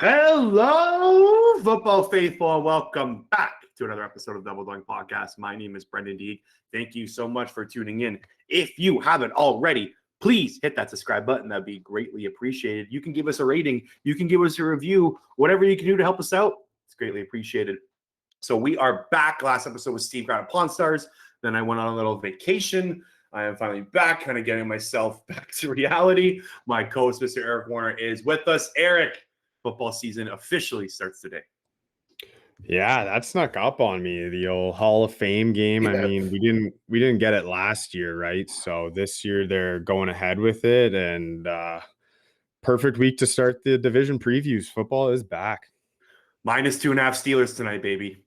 Hello, football faithful, and welcome back to another episode of Double Doink Podcast. My name is Brendan Deeg. Thank you so much for tuning in. If you haven't already, please hit that subscribe button. That'd be greatly appreciated. You can give us a rating. You can give us a review. Whatever you can do to help us out, it's greatly appreciated. So we are back. Last episode was Steve Brown at Pawn Stars. Then I went on a little vacation. I am finally back, kind of getting myself back to reality. My co-host, Mr. Eric Warner, is with us. Eric, football season officially starts today. Yeah, that snuck up on me. The old Hall of Fame game. Yeah. I mean, we didn't get it last year, right? So this year they're going ahead with it, and perfect week to start the division previews. Football is back. -2.5 Steelers tonight, baby.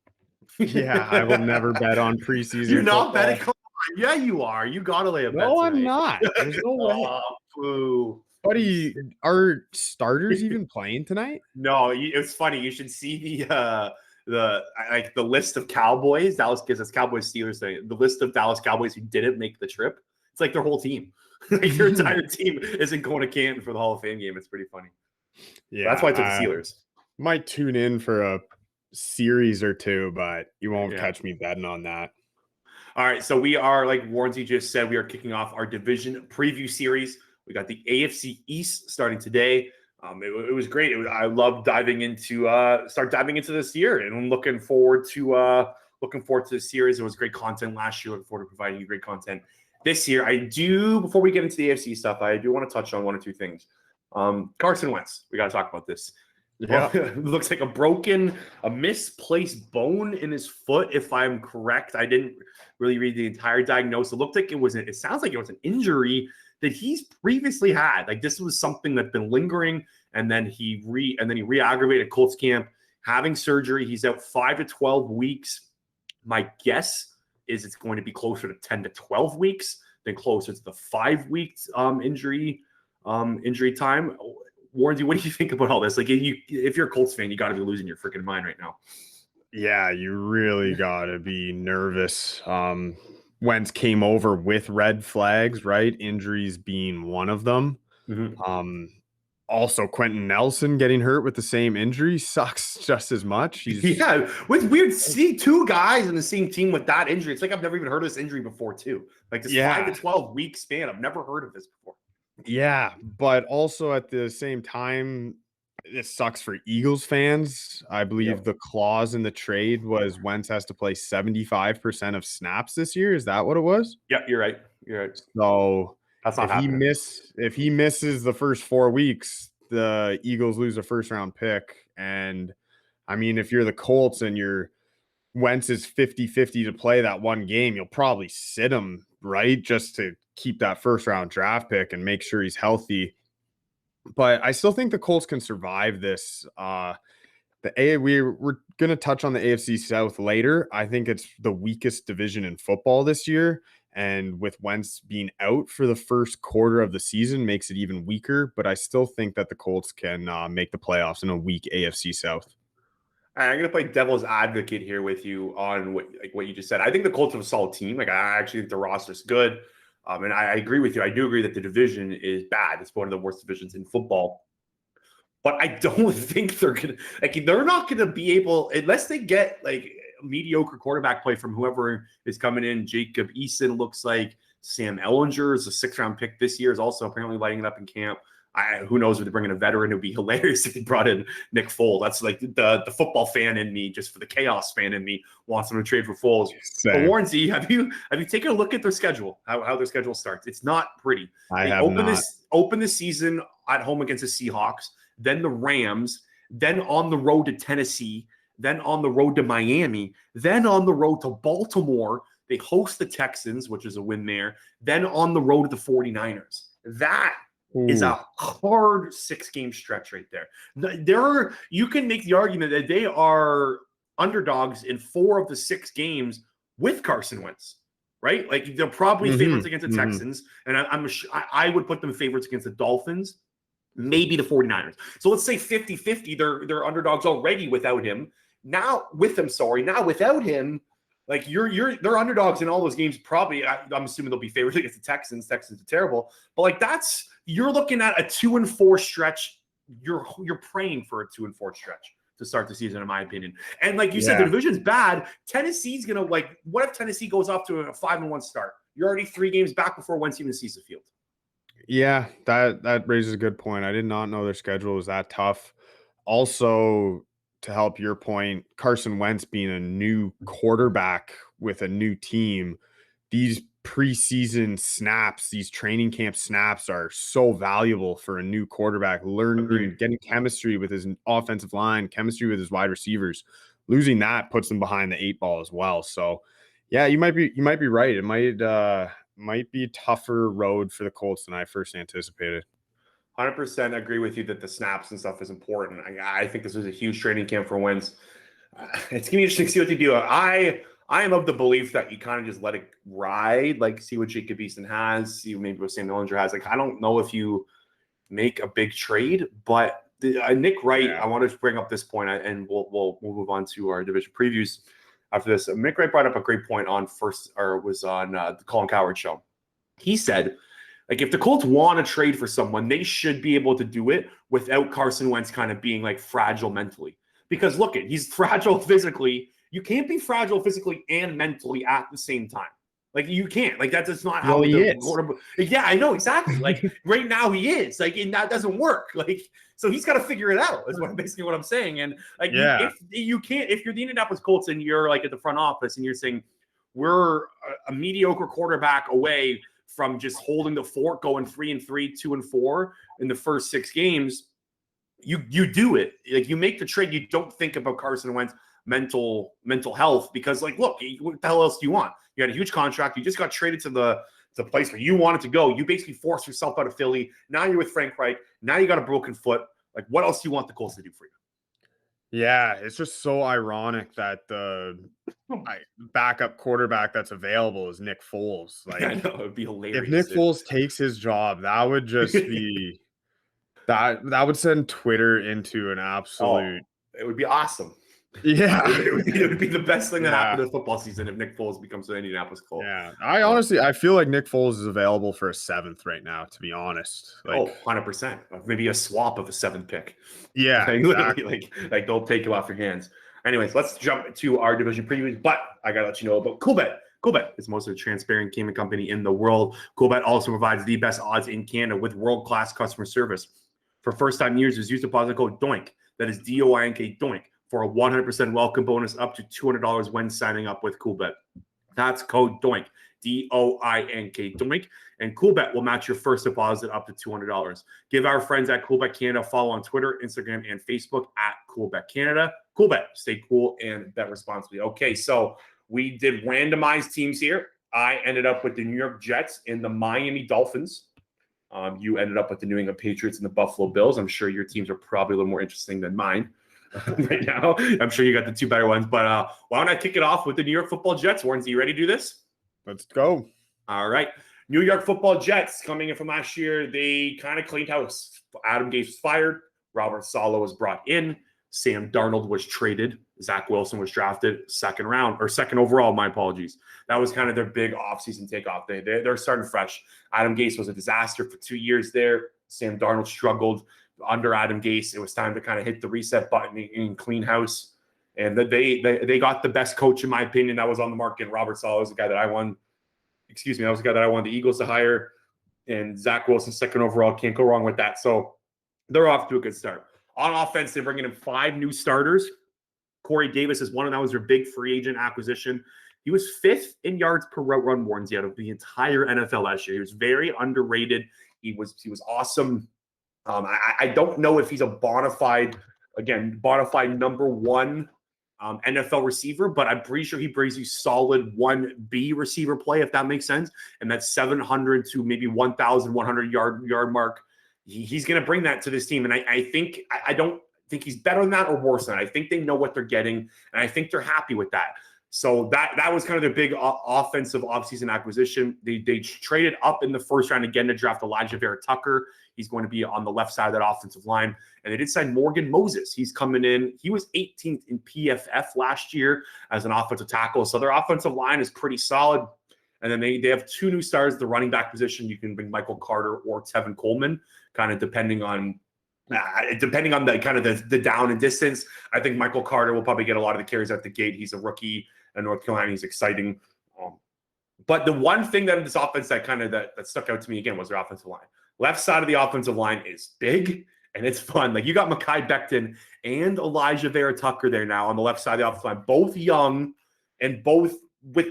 Yeah, I will never bet on preseason. You're not football. betting? Come on. Yeah, you are. You got to lay a bet No, tonight. I'm not. There's no way. Oh, boo. Buddy, are starters even playing tonight? No, it's funny. You should see the list of Cowboys. Dallas gives us Cowboys Steelers thing. The list of Dallas Cowboys who didn't make the trip. It's like their whole team. Like their entire team isn't going to Canton for the Hall of Fame game. It's pretty funny. Yeah, that's why I took the Steelers. Might tune in for a series or two, but you won't catch me betting on that. All right, so we are, like Warrensy just said, we are kicking off our division preview series. We got the AFC East starting today. It was great. I love diving into this year, and I'm looking forward to this series. It was great content last year. Looking forward to providing you great content this year. Before we get into the AFC stuff, I do want to touch on one or two things. Carson Wentz, we got to talk about this. Yeah, it looks like a misplaced bone in his foot, if I'm correct. I didn't really read the entire diagnosis. It sounds like it was an injury that he's previously had. Like this was something that's been lingering, and then he re-aggravated Colts camp, having surgery. He's out 5 to 12 weeks. My guess is it's going to be closer to 10 to 12 weeks than closer to the 5 weeks injury time. Warrensy, what do you think about all this? Like, if you're a Colts fan, you got to be losing your freaking mind right now. Yeah, you really got to be nervous. Wentz came over with red flags, right? Injuries being one of them. Mm-hmm. Also, Quentin Nelson getting hurt with the same injury sucks just as much. With weird, see two guys in the same team with that injury. It's like I've never even heard of this injury before, too. Like this 5 to 12 week span. I've never heard of this before. Yeah, but also at the same time, it sucks for Eagles fans. I believe the clause in the trade was Wentz has to play 75% of snaps this year. Is that what it was? Yeah, you're right. So that's not happening. If he misses the first 4 weeks, the Eagles lose a first-round pick. And, I mean, if you're the Colts and your Wentz is 50-50 to play that one game, you'll probably sit him, right, just to keep that first-round draft pick and make sure he's healthy. But I still think the Colts can survive this. We're going to touch on the AFC South later. I think it's the weakest division in football this year. And with Wentz being out for the first quarter of the season makes it even weaker. But I still think that the Colts can make the playoffs in a weak AFC South. I'm going to play devil's advocate here with you on what you just said. I think the Colts have a solid team. Like, I actually think the roster's good. And I agree with you. I do agree that the division is bad. It's one of the worst divisions in football. But I don't think they're not going to be able, unless they get like mediocre quarterback play from whoever is coming in. Jacob Eason looks like. Sam Ehlinger is a 6th-round pick this year, is also apparently lighting it up in camp. Who knows if they bring in a veteran? It would be hilarious if they brought in Nick Foles. That's like the football fan in me, just for the chaos fan in me, wants them to trade for Foles. But Warrensy, have you taken a look at their schedule? How their schedule starts? It's not pretty. They open the season at home against the Seahawks, then the Rams, then on the road to Tennessee, then on the road to Miami, then on the road to Baltimore. They host the Texans, which is a win there, then on the road to the 49ers. That is a hard 6-game stretch right there. You can make the argument that they are underdogs in 4 of the 6 games with Carson Wentz, right? Like they're probably favorites against the Texans, and I would put them favorites against the Dolphins, maybe the 49ers. So let's say 50-50, they're underdogs already without him. Now without him, like they're underdogs in all those games. Probably, I'm assuming they'll be favorites against the Texans. Texans are terrible, but like you're looking at a 2-4 stretch you're praying for a 2-4 stretch to start the season, in my opinion. And like you said, the division's bad. Tennessee's gonna what if Tennessee goes off to a 5-1 start? You're already 3 games back before Wentz even sees the field. Yeah, that raises a good point. I did not know their schedule was that tough. Also, to help your point, Carson Wentz being a new quarterback with a new team, these preseason snaps, these training camp snaps are so valuable for a new quarterback, learning, getting chemistry with his offensive line, chemistry with his wide receivers. Losing that puts them behind the 8 ball as well. So yeah, you might be right. It might be a tougher road for the Colts than I first anticipated. 100% agree with you that the snaps and stuff is important. I think this was a huge training camp for Wentz. It's gonna be interesting to see what they do. I am of the belief that you kind of just let it ride, like see what Jacob Eason has, see maybe what Sam Dillinger has. Like I don't know if you make a big trade, but Nick Wright. I want to bring up this point, and we'll move on to our division previews after this. Nick Wright brought up a great point on the Colin Cowherd show. He said, like, if the Colts want to trade for someone, they should be able to do it without Carson Wentz kind of being like fragile mentally. Because look, he's fragile physically. You can't be fragile physically and mentally at the same time. Like you can't. Like that's just not how he is. Yeah, I know exactly. Like right now he is. Like and that doesn't work. Like so he's got to figure it out. Is basically what I'm saying. And like if you're the Indianapolis Colts and you're like at the front office and you're saying we're a mediocre quarterback away from just holding the fort, going 3-3, 2-4 in the first 6 games, you do it. Like you make the trade. You don't think about Carson Wentz mental health because like, look, what the hell else do you want? You had a huge contract. You just got traded to the place where you wanted to go. You basically forced yourself out of Philly. Now you're with Frank Reich. Now you got a broken foot. Like what else do you want the Colts to do for you? Yeah, it's just so ironic that the backup quarterback that's available is Nick Foles. Like, I know, it'd be hilarious. If Nick Foles takes his job, that would just be that would send Twitter into an absolute. It would be awesome. Yeah, it would be the best thing that happened this football season if Nick Foles becomes an Indianapolis Colt. Yeah, I feel like Nick Foles is available for a 7th right now. To be honest, like 100%. Maybe a swap of a 7th pick. Yeah, exactly. Like they'll take you off your hands. Anyways, let's jump to our division previews. But I gotta let you know about Coolbet. Coolbet is the most transparent gaming company in the world. Coolbet also provides the best odds in Canada with world-class customer service. For first-time users, use deposit code DOINK. That is DOINK, DOINK, for a 100% welcome bonus up to $200 when signing up with Coolbet. That's code DOINK, DOINK, DOINK. And Coolbet will match your first deposit up to $200. Give our friends at Coolbet Canada a follow on Twitter, Instagram, and Facebook at Coolbet Canada. Coolbet, stay cool and bet responsibly. Okay, so we did randomized teams here. I ended up with the New York Jets and the Miami Dolphins. You ended up with the New England Patriots and the Buffalo Bills. I'm sure your teams are probably a little more interesting than mine right now. I'm sure you got the 2 better ones. But why don't I kick it off with the New York Football Jets? Warren, are you ready to do this? Let's go. All right. New York Football Jets coming in from last year. They kind of cleaned house. Adam Gase was fired. Robert Saleh was brought in. Sam Darnold was traded. Zach Wilson was drafted 2nd round or 2nd overall. My apologies. That was kind of their big offseason takeoff. They're starting fresh. Adam Gase was a disaster for 2 years there. Sam Darnold struggled under Adam Gase. It was time to kind of hit the reset button and clean house. And they got the best coach, in my opinion, that was on the market. Robert Saleh was the guy that I wanted. That was the guy that I wanted the Eagles to hire. And Zach Wilson, 2nd overall. Can't go wrong with that. So they're off to a good start. On offense, they're bringing in 5 new starters. Corey Davis is one of them. That was their big free agent acquisition. He was 5th in yards per route run, Warrens, out of the entire NFL last year. He was very underrated. He was awesome. I don't know if he's a bona fide number 1 NFL receiver, but I'm pretty sure he brings you solid 1B receiver play, if that makes sense. And that's 700 to maybe 1,100 yard mark. He's going to bring that to this team. And I don't think he's better than that or worse than that. I think they know what they're getting, and I think they're happy with that. So that was kind of their big offensive offseason acquisition. They traded up in the 1st round again to draft Elijah Vera Tucker. He's going to be on the left side of that offensive line. And they did sign Morgan Moses. He's coming in. He was 18th in PFF last year as an offensive tackle. So their offensive line is pretty solid. And then they have 2 new stars, the running back position. You can bring Michael Carter or Tevin Coleman, kind of depending on Depending on the kind of the down and distance, I think Michael Carter will probably get a lot of the carries at the gate. He's a rookie in North Carolina. He's exciting. But the one thing that in this offense that stuck out to me again was their offensive line. Left side of the offensive line is big and it's fun. Like you got Mekhi Becton and Elijah Vera Tucker there now on the left side of the offensive line, both young and both with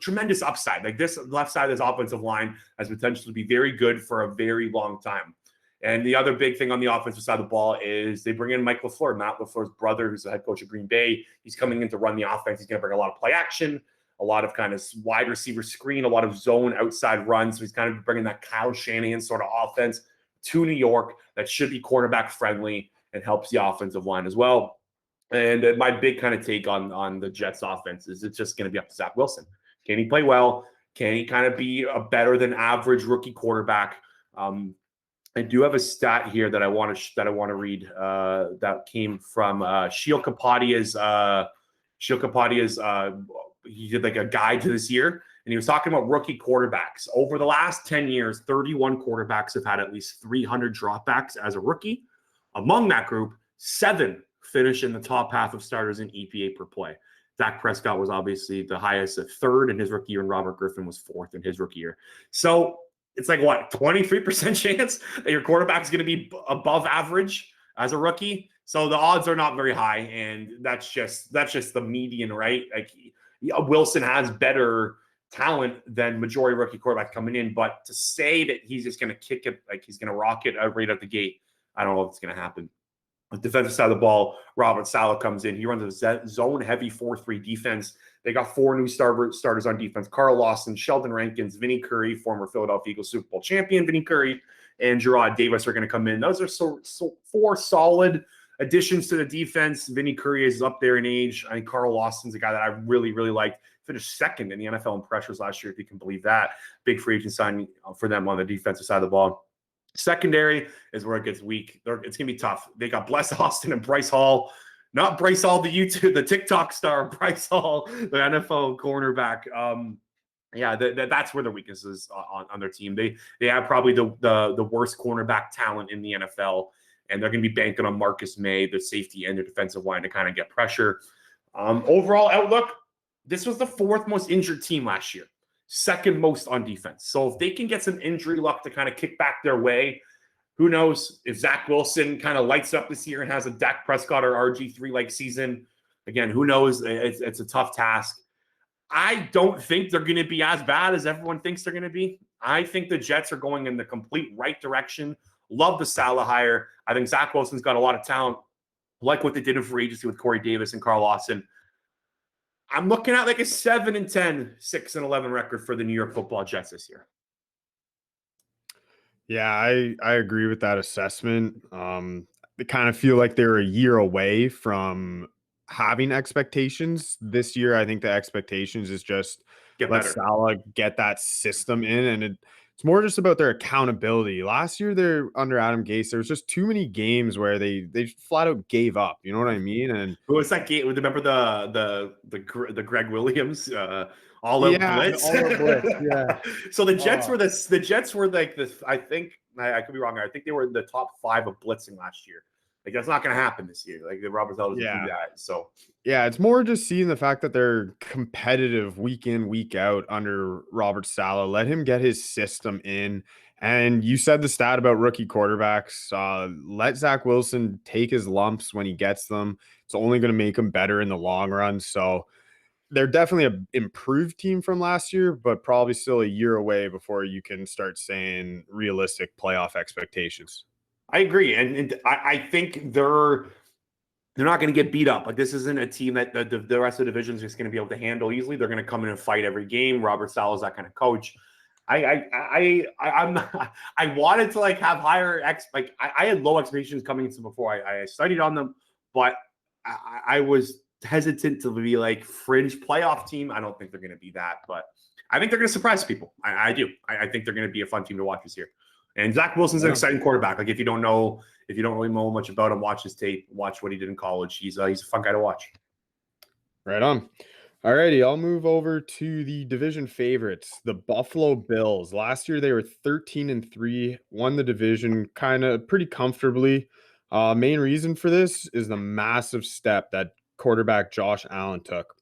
tremendous upside. Like this left side of this offensive line has potential to be very good for a very long time. And the other big thing on the offensive side of the ball is they bring in Mike LaFleur, Matt LaFleur's brother, who's the head coach of Green Bay. He's coming in to run the offense. He's going to bring a lot of play action, a lot of kind of wide receiver screen, a lot of zone outside runs. So he's kind of bringing that Kyle Shanahan sort of offense to New York that should be quarterback friendly and helps the offensive line as well. And my big kind of take on the Jets offense is it's just going to be up to Zach Wilson. Can he play well? Can he kind of be a better than average rookie quarterback? I do have a stat here that I want to read that came from Sheil Kapadia's. He did like a guide to this year, and he was talking about rookie quarterbacks. Over the last 10 years, 31 quarterbacks have had at least 300 dropbacks as a rookie. Among that group, 7 finish in the top half of starters in EPA per play. Dak Prescott was obviously the highest at 3rd in his rookie year, and Robert Griffin was 4th in his rookie year. So it's like, what, 23% chance that your quarterback is going to be above average as a rookie? So the odds are not very high, and that's just the median, right? Like Wilson has better talent than majority rookie quarterback coming in, but to say that he's just going to kick it, like he's going to rock it right out the gate, I don't know if it's going to happen. On the defensive side of the ball, Robert Saleh comes in. He runs a zone-heavy 4-3 defense. They got 4 new starters on defense. Carl Lawson, Sheldon Rankins, Vinny Curry, former Philadelphia Eagles Super Bowl champion Vinny Curry, and Gerard Davis are going to come in. Those are 4 solid additions to the defense. Vinny Curry is up there in age. I think Carl Lawson's a guy that I really, really liked. Finished 2nd in the NFL in pressures last year, if you can believe that. Big free agent signing for them on the defensive side of the ball. Secondary is where it gets weak. It's going to be tough. They got Bless Austin and Bryce Hall. Not Bryce Hall, the TikTok star, Bryce Hall, the NFL cornerback. That's where the weakness is on their team. They have probably the worst cornerback talent in the NFL, and they're going to be banking on Marcus May, the safety and the defensive line, to kind of get pressure. Overall outlook, this was the 4th most injured team last year. 2nd most on defense. So if they can get some injury luck to kind of kick back their way, who knows if Zach Wilson kind of lights up this year and has a Dak Prescott or RG3-like season. Again, who knows? It's a tough task. I don't think they're going to be as bad as everyone thinks they're going to be. I think the Jets are going in the complete right direction. Love the Saleh hire. I think Zach Wilson's got a lot of talent. Like what they did in free agency with Corey Davis and Carl Lawson. I'm looking at like a 7-10, 6-11 record for the New York Football Jets this year. Yeah, I agree with that assessment. They kind of feel like they're a year away from having expectations. This year, I think the expectations is just let Saleh get that system in, and it's more just about their accountability. Last year, they're under Adam Gase. There was just too many games where they flat out gave up. You know what I mean? And who was that game? Remember the Greg Williams all out blitz? All out blitz. Yeah. So the Jets were like this. I think I could be wrong. I think they were in the top 5 of blitzing last year. Like that's not going to happen this year. Like the Robert Saleh doesn't do that. So yeah, it's more just seeing the fact that they're competitive week in, week out under Robert Saleh. Let him get his system in. And you said the stat about rookie quarterbacks. Let Zach Wilson take his lumps when he gets them. It's only going to make him better in the long run. So they're definitely an improved team from last year, but probably still a year away before you can start saying realistic playoff expectations. I agree. And I think they're not going to get beat up. Like this isn't a team that the rest of the division is just going to be able to handle easily. They're going to come in and fight every game. Robert Saleh is that kind of coach. I wanted to like have higher I had low expectations coming into before I studied on them, but I was hesitant to be like fringe playoff team. I don't think they're going to be that, but I think they're going to surprise people. I do. I think they're going to be a fun team to watch this year. And Zach Wilson's an exciting quarterback. Like if you don't really know much about him, watch his tape, watch what he did in college. He's a fun guy to watch. Right on. All righty, I'll move over to the division favorites, the Buffalo Bills. Last year they were 13-3, won the division kind of pretty comfortably. Main reason for this is the massive step that quarterback Josh Allen took.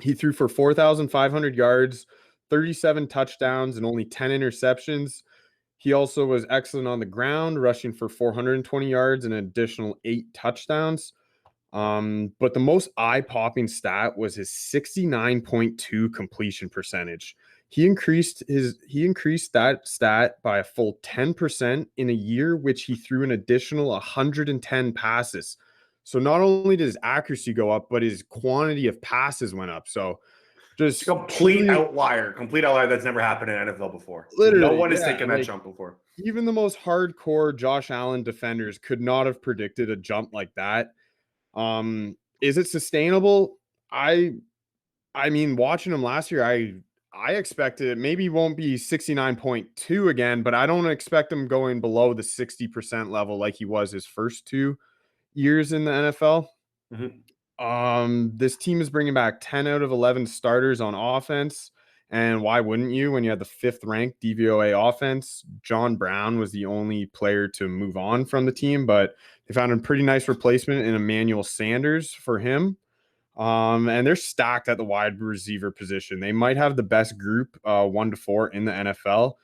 He threw for 4,500 yards, 37 touchdowns, and only 10 interceptions. He also was excellent on the ground, rushing for 420 yards and an additional 8 touchdowns. But the most eye-popping stat was his 69.2 completion percentage. He increased that stat by a full 10% in a year, which he threw an additional 110 passes. So not only did his accuracy go up, but his quantity of passes went up. So It's just a complete outlier that's never happened in NFL before. literally, No one has taken that jump before. Even the most hardcore Josh Allen defenders could not have predicted a jump like that. Is it sustainable? I mean, watching him last year, I expected it. Maybe won't be 69.2 again, but I don't expect him going below the 60% level like he was his first 2 years in the NFL. This team is bringing back 10 out of 11 starters on offense. And why wouldn't you when you had the 5th ranked DVOA offense? John Brown was the only player to move on from the team, but they found a pretty nice replacement in Emmanuel Sanders for him. And they're stacked at the wide receiver position. They might have the best group 1 to 4 in the NFL.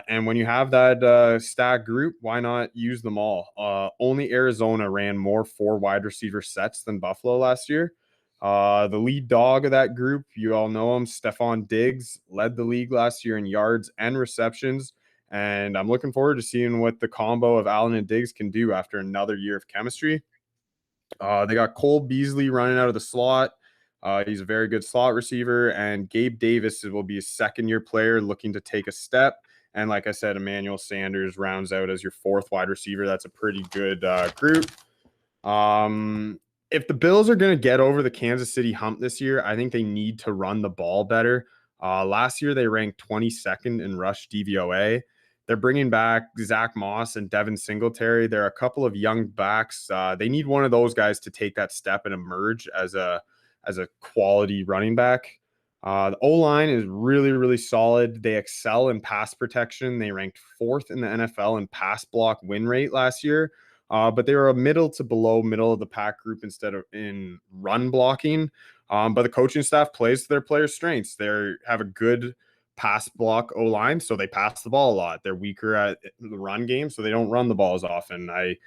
And when you have that stacked group, why not use them all? Only Arizona ran more 4 wide receiver sets than Buffalo last year. The lead dog of that group, you all know him, Stephon Diggs, led the league last year in yards and receptions. And I'm looking forward to seeing what the combo of Allen and Diggs can do after another year of chemistry. They got Cole Beasley running out of the slot. He's a very good slot receiver. And Gabe Davis will be a second-year player looking to take a step. And like I said, Emmanuel Sanders rounds out as your 4th wide receiver. That's a pretty good group. If the Bills are going to get over the Kansas City hump this year, I think they need to run the ball better. Last year, they ranked 22nd in rush DVOA. They're bringing back Zach Moss and Devin Singletary. There are a couple of young backs. They need one of those guys to take that step and emerge as a quality running back. The O-line is really, really solid. They excel in pass protection. They ranked 4th in the NFL in pass block win rate last year. But they were a middle of the pack group instead of in run blocking. But the coaching staff plays to their players' strengths. They have a good pass block O-line, so they pass the ball a lot. They're weaker at the run game, so they don't run the ball as often. I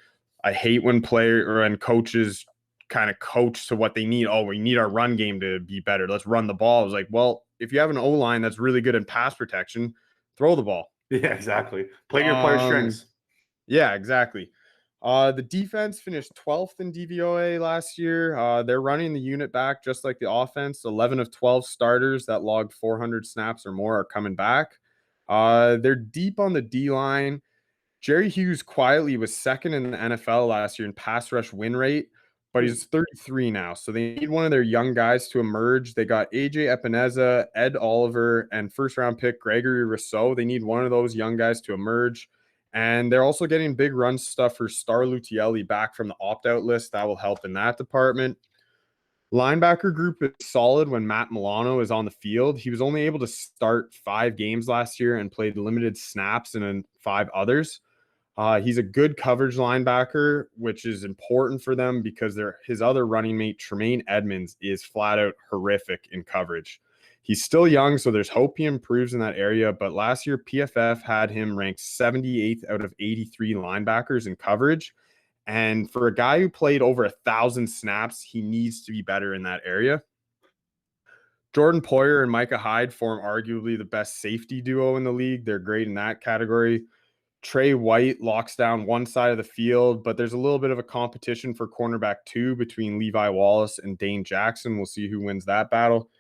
hate when coaches kind of coach to what they need. Oh, we need our run game to be better. Let's run the ball. I was like, well, if you have an O-line that's really good in pass protection, throw the ball. Yeah, exactly. Play your players' strengths. Yeah, exactly. The defense finished 12th in DVOA last year. They're running the unit back just like the offense. 11 of 12 starters that logged 400 snaps or more are coming back. They're deep on the D-line. Jerry Hughes quietly was 2nd in the NFL last year in pass rush win rate, but he's 33 now. So they need one of their young guys to emerge. They got AJ Epineza, Ed Oliver, and first-round pick Gregory Rousseau. They need one of those young guys to emerge. And they're also getting big run stuff for Star Lutielli back from the opt-out list. That will help in that department. Linebacker group is solid when Matt Milano is on the field. He was only able to start 5 games last year and played limited snaps in 5 others. He's a good coverage linebacker, which is important for them because his other running mate, Tremaine Edmonds, is flat out horrific in coverage. He's still young, so there's hope he improves in that area. But last year, PFF had him ranked 78th out of 83 linebackers in coverage. And for a guy who played over 1,000 snaps, he needs to be better in that area. Jordan Poyer and Micah Hyde form arguably the best safety duo in the league. They're great in that category. Trey White locks down one side of the field, but there's a little bit of a competition for cornerback 2 between Levi Wallace and Dane Jackson. We'll see who wins that battle.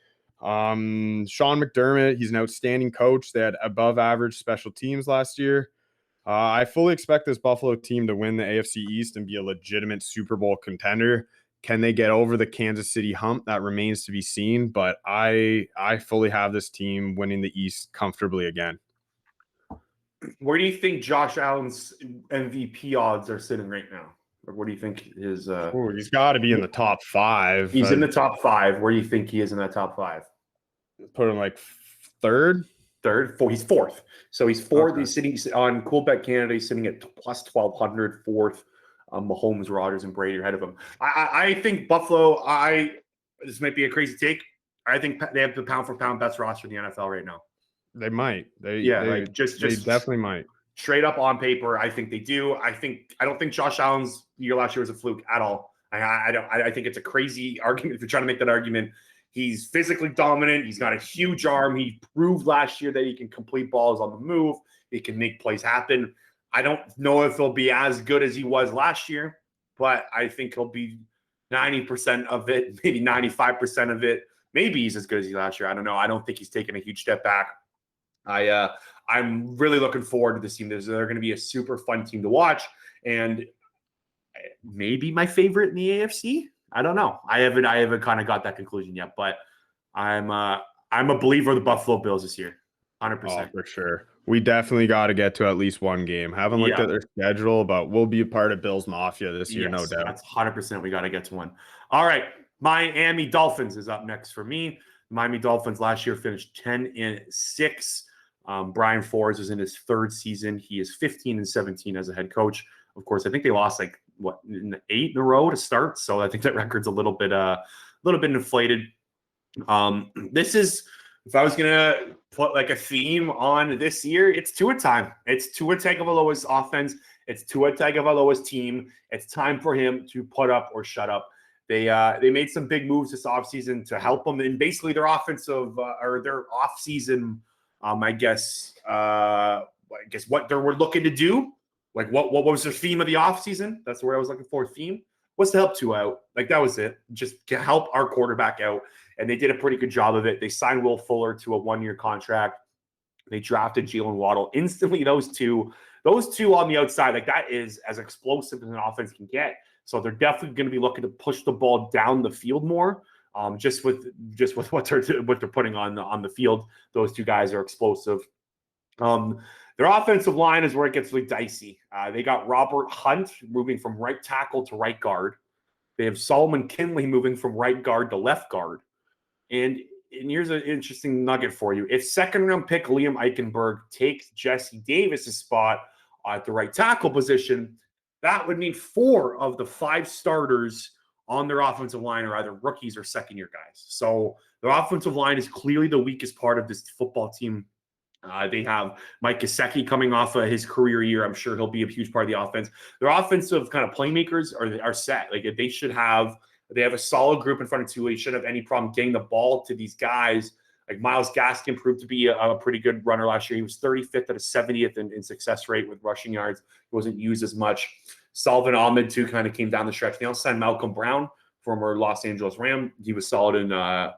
Sean McDermott, he's an outstanding coach. They had above average special teams last year. I fully expect this Buffalo team to win the AFC East and be a legitimate Super Bowl contender. Can they get over the Kansas City hump? That remains to be seen, but I fully have this team winning the East comfortably again. Where do you think Josh Allen's MVP odds are sitting right now? Or what do you think his he's got to be in the top 5. He's in the top 5. Where do you think he is in that top 5? Put him like 3rd? 3rd? 4th. He's 4th. So he's 4th. Okay. He's sitting on Coolbet Canada. He's sitting at plus 1,200, 4th. Mahomes, Rodgers, and Brady are ahead of him. I think Buffalo. This might be a crazy take. I think they have the pound for pound best roster in the NFL right now. They might. They just definitely might. Straight up on paper, I think they do. I don't think Josh Allen's year last year was a fluke at all. I think it's a crazy argument if you're trying to make that argument. He's physically dominant. He's got a huge arm. He proved last year that he can complete balls on the move. He can make plays happen. I don't know if he'll be as good as he was last year, but I think he'll be 90% of it, maybe 95% of it. Maybe he's as good as he last year. I don't know. I don't think he's taken a huge step back. I'm really looking forward to this team. They're going to be a super fun team to watch, and maybe my favorite in the AFC. I don't know. I haven't kind of got that conclusion yet, but I'm a believer of the Buffalo Bills this year, 100%. Oh, for sure. We definitely got to get to at least one game. Haven't looked at their schedule, but we'll be a part of Bills Mafia this year, no doubt. That's 100%. We got to get to one. All right, Miami Dolphins is up next for me. Miami Dolphins last year finished 10-6. Brian Flores is in his third season. He is 15-17 as a head coach. Of course, I think they lost 8 in a row to start. So I think that record's a little bit inflated. This is, if I was gonna put like a theme on this year, it's Tua time. It's Tua Tagovailoa's offense. It's Tua Tagovailoa's team. It's time for him to put up or shut up. They made some big moves this offseason to help them in basically their offensive or their offseason. I guess what they were looking to do. Like what was their theme of the offseason? That's the word I was looking for. Theme was to help Tua out. Like that was it. Just to help our quarterback out. And they did a pretty good job of it. They signed Will Fuller to a 1-year contract. They drafted Jalen Waddle instantly. Those two on the outside, like that is as explosive as an offense can get. So they're definitely going to be looking to push the ball down the field more. Just with what they're putting on the field, those two guys are explosive. Their offensive line is where it gets really dicey. They got Robert Hunt moving from right tackle to right guard. They have Solomon Kinley moving from right guard to left guard. And here's an interesting nugget for you. If second-round pick Liam Eichenberg takes Jesse Davis's spot at the right tackle position, that would mean 4 of the 5 starters on their offensive line are either rookies or second-year guys. So their offensive line is clearly the weakest part of this football team. They have Mike Gesicki coming off of his career year. I'm sure he'll be a huge part of the offense. Their offensive kind of playmakers are set. Like they have a solid group in front of Tua. He shouldn't have any problem getting the ball to these guys. Like Myles Gaskin proved to be a pretty good runner last year. He was 35th out of 70th in success rate with rushing yards. He wasn't used as much. Salvin Ahmed, too, kind of came down the stretch. They also signed Malcolm Brown, former Los Angeles Ram. He was solid in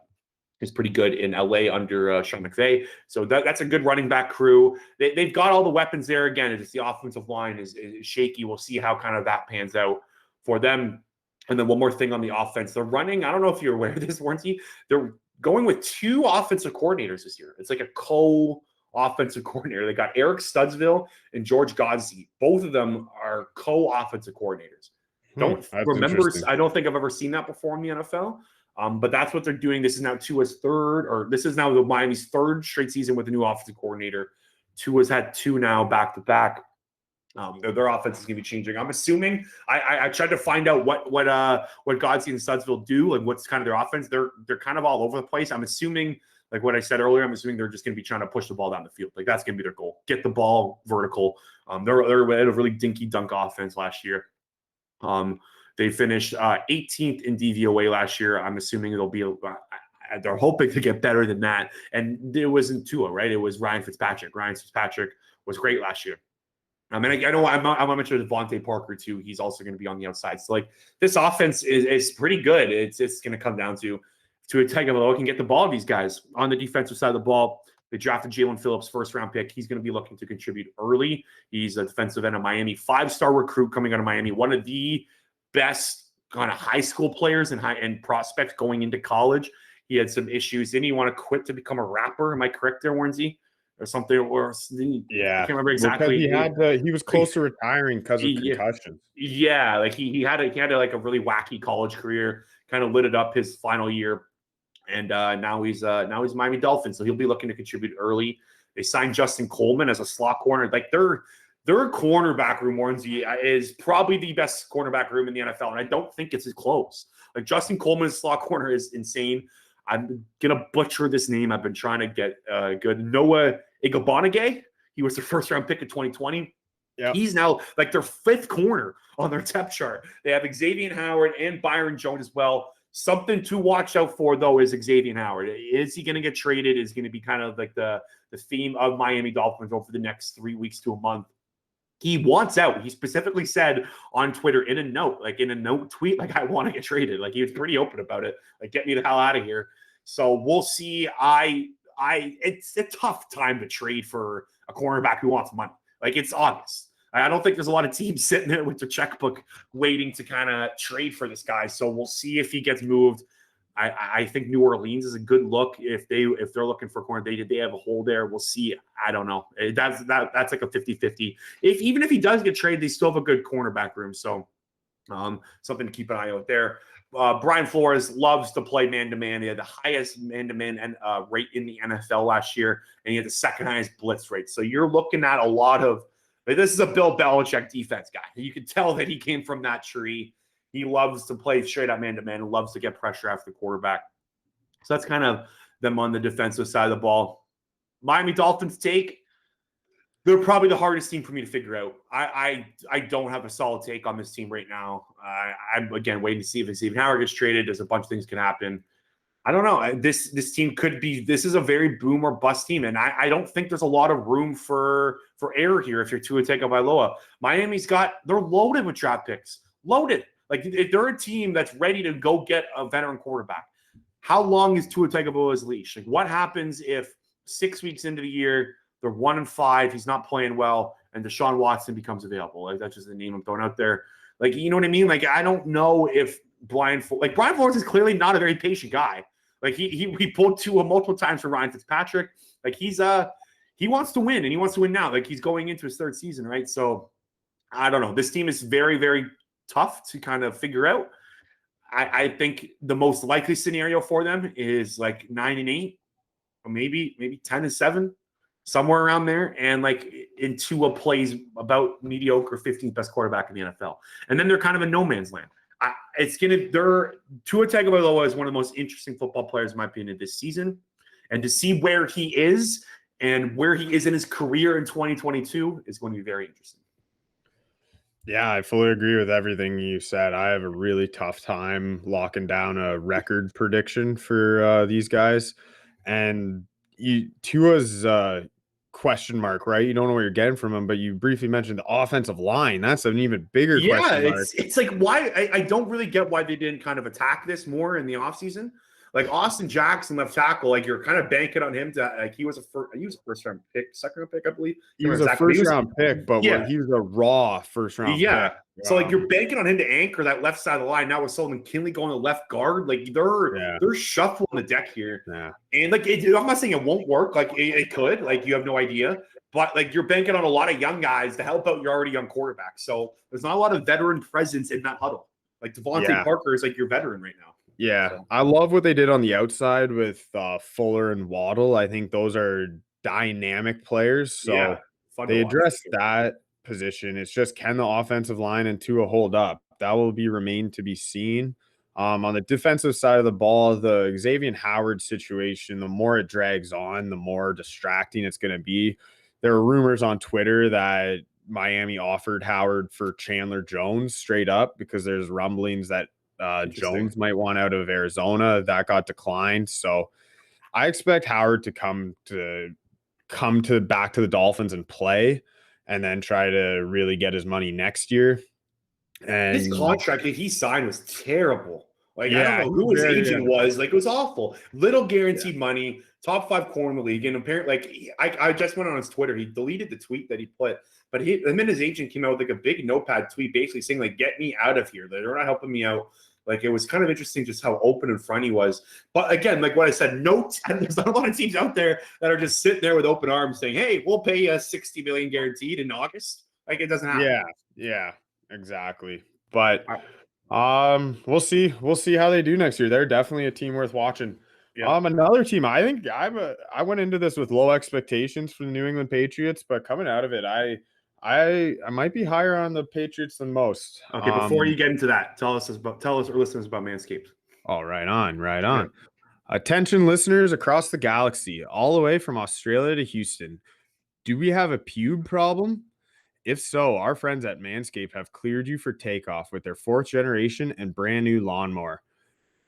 he's pretty good in LA under Sean McVay. So that's a good running back crew. They've got all the weapons there. Again, it's the offensive line is shaky. We'll see how kind of that pans out for them. And then one more thing on the offense. They're running, I don't know if you're aware of this, Warranty. They're going with 2 offensive coordinators this year. It's like a co-offensive coordinator. They got Eric Studsville and George Godsey. Both of them are co-offensive coordinators. I don't think I've ever seen that before in the NFL. But that's what they're doing. This is now Tua's this is now the Miami's 3rd straight season with a new offensive coordinator. Tua's had 2 now back-to-back. Their offense is going to be changing. I'm assuming I tried to find out what Godsey and Studsville do and what's kind of their offense. They're kind of all over the place. I'm assuming, like what I said earlier, I'm assuming they're just going to be trying to push the ball down the field. Like that's going to be their goal. Get the ball vertical. They're at a really dinky dunk offense last year. They finished 18th in DVOA last year. I'm assuming it'll be. They're hoping to get better than that. And it wasn't Tua, right? It was Ryan Fitzpatrick. Ryan Fitzpatrick was great last year. I mean, I know I'm going to mention Devontae Parker too. He's also going to be on the outside. So like this offense is pretty good. It's going to come down to a Tagovailoa can get the ball to these guys on the defensive side of the ball. They drafted Jalen Phillips, 1st-round pick. He's going to be looking to contribute early. He's a defensive end of Miami, 5-star recruit coming out of Miami, one of the best kind of high school players and prospects going into college. He had some issues. Didn't he want to quit to become a rapper? Am I correct there, Warnsey? Or something? Yeah, I can't remember exactly. He was close to retiring because of concussions. Yeah, like he had like a really wacky college career. Kind of lit it up his final year, and now he's Miami Dolphins. So he'll be looking to contribute early. They signed Justin Coleman as a slot corner. Like they're their cornerback room, Warrensy, is probably the best cornerback room in the NFL, and I don't think it's as close. Like Justin Coleman's slot corner is insane. I'm gonna butcher this name. I've been trying to get good. Noah Igabonage. He was their first round pick in 2020. Yep. He's now like their fifth corner on their depth chart. They have Xavier Howard and Byron Jones as well. Something to watch out for, though, is Xavier Howard. Is he going to get traded? Is going to be kind of like the theme of Miami Dolphins over the next 3 weeks to a month. He wants out. He specifically said on Twitter in a note tweet, like, I want to get traded. Like, he was pretty open about it. Like, get me the hell out of here. So we'll see. It's a tough time to trade for a cornerback who wants money. Like, it's August. I don't think there's a lot of teams sitting there with their checkbook waiting to kind of trade for this guy. So we'll see if he gets moved. I think New Orleans is a good look if they're looking for a corner. They have a hole there. We'll see. I don't know. That's like a 50-50. Even if he does get traded, they still have a good cornerback room. So something to keep an eye out there. Brian Flores loves to play man-to-man. He had the highest man-to-man rate in the NFL last year, and he had the second highest blitz rate. So you're looking at a lot of – this is a Bill Belichick defense guy. You can tell that he came from that tree. He loves to play straight-up man-to-man and loves to get pressure after the quarterback. So that's kind of them on the defensive side of the ball. Miami Dolphins take – they're probably the hardest team for me to figure out. I don't have a solid take on this team right now. I'm, again, waiting to see if Xavier Howard gets traded. There's a bunch of things can happen. I don't know. This team could be – this is a very boom or bust team, and I don't think there's a lot of room for error here if you're Tua Tagovailoa. Miami's got – they're loaded with draft picks. Loaded. Like, if they're a team that's ready to go get a veteran quarterback. How long is Tua Tagovailoa's leash? Like, what happens if 6 weeks into the year – they're 1-5. He's not playing well, and Deshaun Watson becomes available. Like, that's just the name I'm throwing out there. Like, you know what I mean? Like, I don't know if Brian Flores is clearly not a very patient guy. Like, he pulled Tua multiple times for Ryan Fitzpatrick. Like, he wants to win, and he wants to win now. Like, he's going into his third season, right? So I don't know. This team is very, very tough to kind of figure out. I think the most likely scenario for them is like 9-8, or maybe 10-7. Somewhere around there, and like Tua plays about mediocre 15th best quarterback in the NFL, and then they're kind of in no man's land. Tua Tagovailoa is one of the most interesting football players, in my opinion, this season, and to see where he is and where he is in his career in 2022 is going to be very interesting. Yeah, I fully agree with everything you said. I have a really tough time locking down a record prediction for these guys, and Tua's question mark, right? You don't know what you're getting from him, but you briefly mentioned the offensive line. That's an even bigger question mark. It's like, why I don't really get why they didn't kind of attack this more in the offseason. Like Austin Jackson, left tackle, like you're kind of banking on him to like he was a first round pick, second round pick, I believe. He was a first round pick, but he was a raw first round pick. Wow. So like you're banking on him to anchor that left side of the line. Now with Sullivan Kinley going to left guard, like they're shuffling the deck here. Yeah. And like I'm not saying it won't work, like it could, like you have no idea. But like you're banking on a lot of young guys to help out your already young quarterback. So there's not a lot of veteran presence in that huddle. Like Devontae Parker is like your veteran right now. Yeah, so. I love what they did on the outside with Fuller and Waddle. I think those are dynamic players. So they addressed that position. It's just, can the offensive line and Tua hold up? That will remain to be seen. On the defensive side of the ball, the Xavier Howard situation, the more it drags on, the more distracting it's going to be. There are rumors on Twitter that Miami offered Howard for Chandler Jones straight up because there's rumblings that Jones might want out of Arizona. That got declined. So I expect Howard to come back to the Dolphins and play, and then try to really get his money next year. And his contract that he signed was terrible. Like, I don't know who his agent was. Like, it was awful. Little guaranteed money, top 5 corner in the league. And apparently, like, I just went on his Twitter. He deleted the tweet that he put. But him and his agent came out with like a big notepad tweet basically saying, like, get me out of here. They're not helping me out. Like, it was kind of interesting just how open and front he was. But again, like what I said, there's not a lot of teams out there that are just sitting there with open arms saying, hey, we'll pay you $60 million guaranteed in August. Like, it doesn't happen. Yeah, exactly. But we'll see how they do next year. They're definitely a team worth watching. Yeah. Another team, I think I went into this with low expectations for the New England Patriots, but coming out of it, I might be higher on the Patriots than most. Okay, before you get into that, tell us our listeners about Manscaped. Oh, right on, right on. Yeah. Attention listeners across the galaxy, all the way from Australia to Houston. Do we have a pube problem? If so, our friends at Manscaped have cleared you for takeoff with their 4th generation and brand new lawnmower.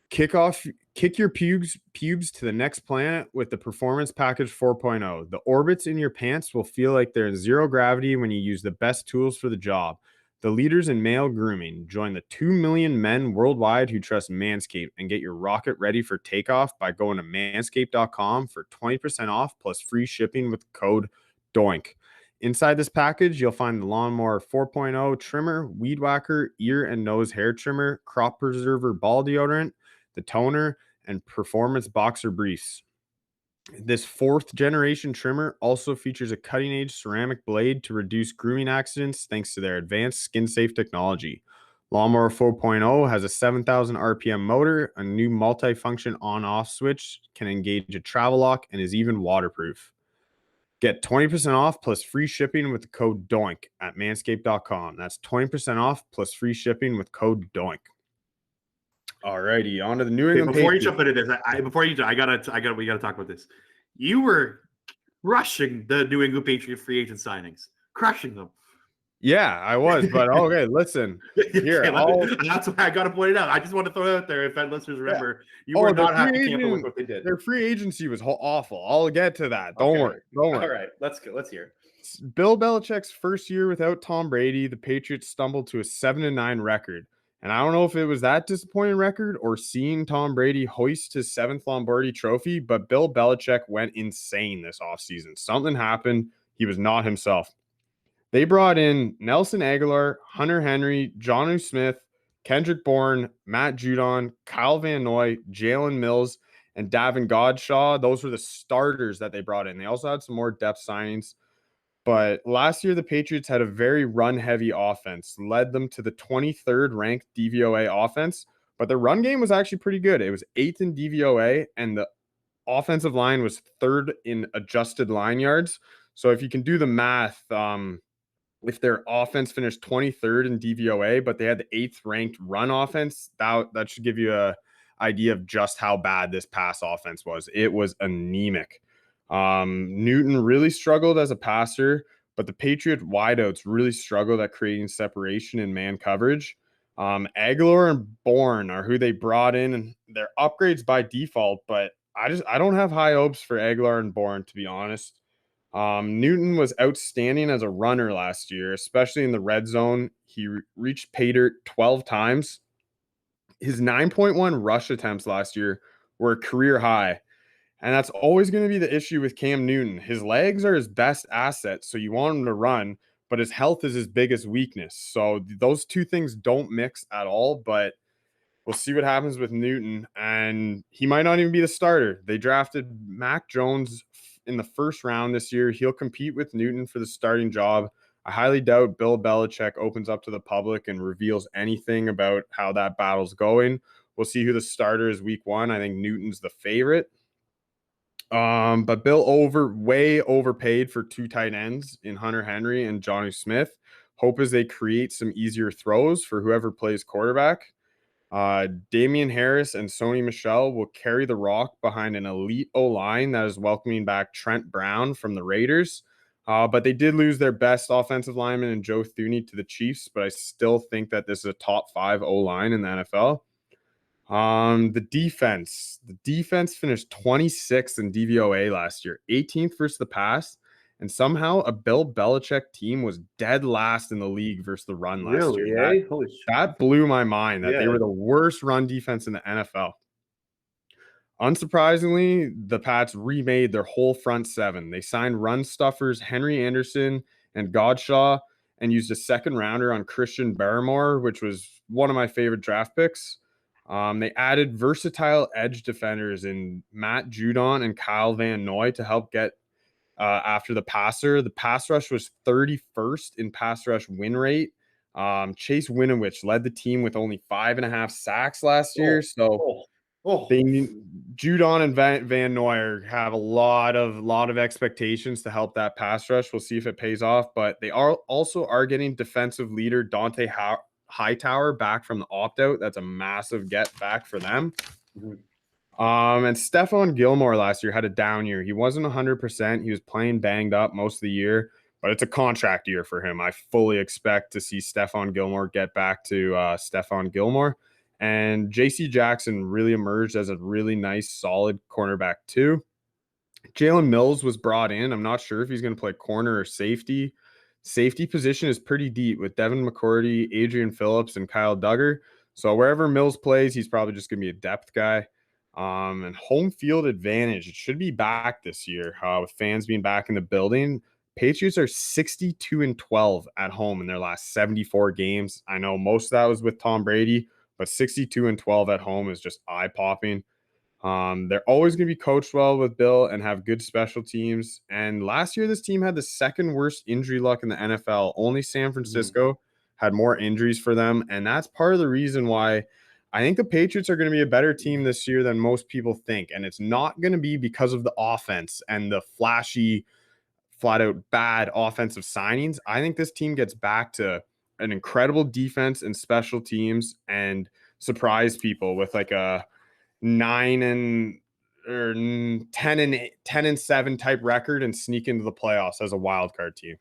Kick your pubes to the next planet with the Performance Package 4.0. The orbits in your pants will feel like they're in zero gravity when you use the best tools for the job. The leaders in male grooming. Join the 2 million men worldwide who trust Manscaped and get your rocket ready for takeoff by going to manscaped.com for 20% off plus free shipping with code DOINK. Inside this package, you'll find the Lawnmower 4.0 trimmer, weed whacker, ear and nose hair trimmer, crop preserver ball deodorant, the toner, and performance boxer briefs. This 4th generation trimmer also features a cutting edge ceramic blade to reduce grooming accidents thanks to their advanced skin safe technology. Lawnmower 4.0 has a 7,000 RPM motor, a new multi-function on-off switch, can engage a travel lock, and is even waterproof. Get 20% off plus free shipping with the code DOINK at manscaped.com. That's 20% off plus free shipping with code DOINK. Alrighty, on to the New England Before Patriots. you jump into this, we gotta talk about this. You were crushing the New England Patriots free agent signings, crushing them. Yeah, I was, but okay, listen. Here, that's why I gotta point it out. I just want to throw it out there if listeners remember, you were not happy Tampa with what they did. Their free agency was awful. I'll get to that. Don't worry. Don't worry. All right, let's go. Let's hear. Bill Belichick's first year without Tom Brady, the Patriots stumbled to a 7-9 record. And I don't know if it was that disappointing record or seeing Tom Brady hoist his 7th Lombardi trophy, but Bill Belichick went insane this offseason. Something happened. He was not himself. They brought in Nelson Aguilar, Hunter Henry, Jonnu Smith, Kendrick Bourne, Matt Judon, Kyle Van Noy, Jalen Mills, and Davin Godchaux. Those were the starters that they brought in. They also had some more depth signings. But last year, the Patriots had a very run-heavy offense, led them to the 23rd ranked DVOA offense. But the run game was actually pretty good. It was 8th in DVOA, and the offensive line was 3rd in adjusted line yards. So if you can do the math, if their offense finished 23rd in DVOA, but they had the 8th ranked run offense, that should give you an idea of just how bad this pass offense was. It was anemic. Newton really struggled as a passer, but the Patriot wideouts really struggled at creating separation in man coverage. Aguilar and Bourne are who they brought in, and they're upgrades by default, but I don't have high hopes for Aguilar and Bourne, to be honest. Newton was outstanding as a runner last year, especially in the red zone. He reached pay dirt 12 times. His 9.1 rush attempts last year were a career high. And that's always going to be the issue with Cam Newton. His legs are his best asset, so you want him to run, but his health is his biggest weakness. So those two things don't mix at all, but we'll see what happens with Newton. And he might not even be the starter. They drafted Mac Jones in the 1st round this year. He'll compete with Newton for the starting job. I highly doubt Bill Belichick opens up to the public and reveals anything about how that battle's going. We'll see who the starter is week 1. I think Newton's the favorite. But Bill way overpaid for 2 tight ends in Hunter Henry and Jonnu Smith. Hope is they create some easier throws for whoever plays quarterback. Damian Harris and Sony Michel will carry the rock behind an elite O-line that is welcoming back Trent Brown from the Raiders. But they did lose their best offensive lineman in Joe Thuney to the Chiefs, but I still think that this is a top 5 O-line in the NFL. The defense finished 26th in DVOA last year, 18th versus the pass, and somehow a Bill Belichick team was dead last in the league versus the run last year. That blew my mind that they were the worst run defense in the NFL. Unsurprisingly, the Pats remade their whole front 7. They signed run stuffers Henry Anderson and Godchaux and used a 2nd rounder on Christian Barrymore, which was one of my favorite draft picks. They added versatile edge defenders in Matt Judon and Kyle Van Noy to help get after the passer. The pass rush was 31st in pass rush win rate. Chase Winovich led the team with only 5.5 sacks last year. So Judon and Van Noy have a lot of expectations to help that pass rush. We'll see if it pays off, but they are getting defensive leader Dante Hightower back from the opt-out. That's a massive get back for them. Mhm. And Stephon Gilmore last year had a down year. He wasn't 100%. He was playing banged up most of the year, but it's a contract year for him. I fully expect to see Stephon Gilmore get back to Stephon Gilmore. And J.C. Jackson really emerged as a really nice, solid cornerback too. Jalen Mills was brought in. I'm not sure if he's going to play corner or safety. Safety position is pretty deep with Devin McCourty, Adrian Phillips, and Kyle Duggar. So wherever Mills plays, he's probably just going to be a depth guy. And home field advantage, it should be back this year with fans being back in the building. Patriots are 62-12 at home in their last 74 games. I know most of that was with Tom Brady, but 62-12 at home is just eye-popping. They're always going to be coached well with Bill and have good special teams. And last year, this team had the second worst injury luck in the NFL. Only San Francisco had more injuries for them. And that's part of the reason why I think the Patriots are going to be a better team this year than most people think. And it's not going to be because of the offense and the flashy, flat out bad offensive signings. I think this team gets back to an incredible defense and special teams and surprise people with like a 10 and 7 type record and sneak into the playoffs as a wild card team.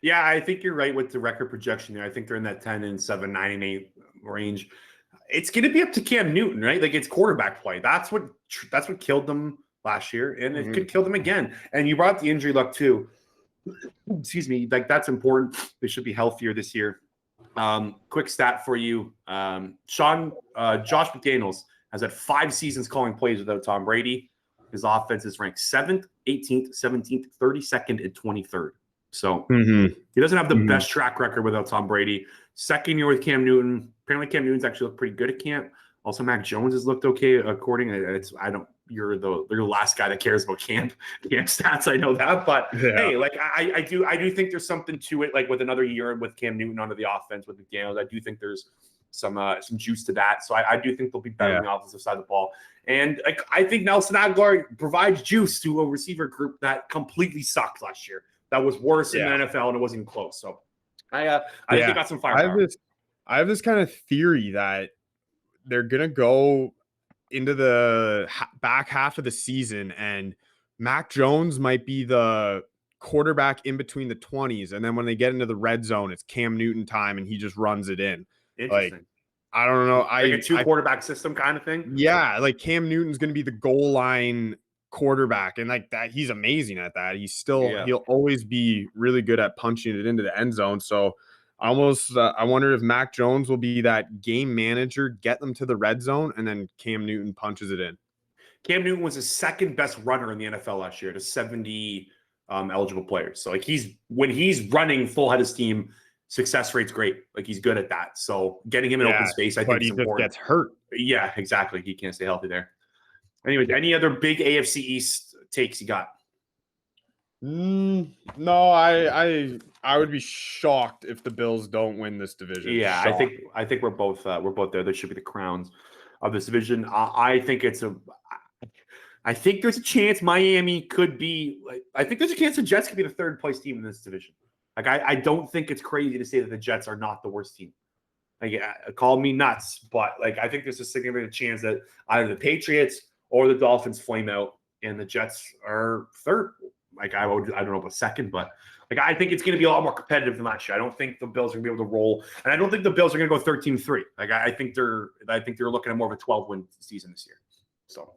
Yeah, I think you're right with the record projection there. I think they're in that 10-7, 9-8 range. It's going to be up to Cam Newton, right? Like it's quarterback play. That's what killed them last year, and it could kill them again. And you brought the injury luck too. Excuse me. Like that's important. They should be healthier this year. Quick stat for you: Josh McDaniels has had 5 seasons calling plays without Tom Brady. His offense is ranked 7th, 18th, 17th, 32nd, and 23rd. So he doesn't have the best track record without Tom Brady. Second year with Cam Newton. Apparently, Cam Newton's actually looked pretty good at camp. Also, Mac Jones has looked okay. You're the last guy that cares about camp stats. I know that, but hey, like I do think there's something to it. Like with another year with Cam Newton onto the offense with McDaniels, I do think there's some juice to that. So I do think they'll be better on the offensive side of the ball. And like I think Nelson Aguilar provides juice to a receiver group that completely sucked last year. That was worse in the NFL, and it wasn't even close. So I think they got some firepower. I have this kind of theory that they're gonna go into the back half of the season, and Mac Jones might be the quarterback in between the 20s, and then when they get into the red zone, it's Cam Newton time, and he just runs it in. Interesting. Like, I don't know. Like a 2-quarterback system kind of thing? Yeah, like Cam Newton's going to be the goal line quarterback, and like that, he's amazing at that. He'll always be really good at punching it into the end zone. So I wonder if Mac Jones will be that game manager, get them to the red zone, and then Cam Newton punches it in. Cam Newton was the second best runner in the NFL last year to 70 eligible players. So like when he's running full head of steam, success rate's great. Like he's good at that. So getting him in open space, I think is important. But he just gets hurt. Yeah, exactly. He can't stay healthy there. Anyway, any other big AFC East takes you got? No, I would be shocked if the Bills don't win this division. Yeah, shocked. I think we're both there. There should be the crowns of this division. I think there's a chance Miami could be. I think there's a chance the Jets could be the third place team in this division. Like I don't think it's crazy to say that the Jets are not the worst team. Like call me nuts, but like I think there's a significant chance that either the Patriots or the Dolphins flame out and the Jets are third. Like I don't know about second, but like I think it's going to be a lot more competitive than last year. I don't think the Bills are going to be able to roll, and I don't think the Bills are going to go 13-3. Like I think they're looking at more of a 12-win season this year. So,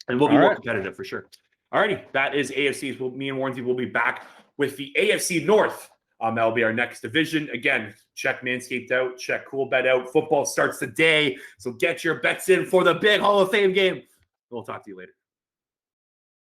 and we'll be more competitive for sure. Alrighty, that is AFC. Me and Warrensy will be back with the AFC North. That'll be our next division. Again, check Manscaped out, check Cool Bet out. Football starts today, so get your bets in for the big Hall of Fame game. We'll talk to you later.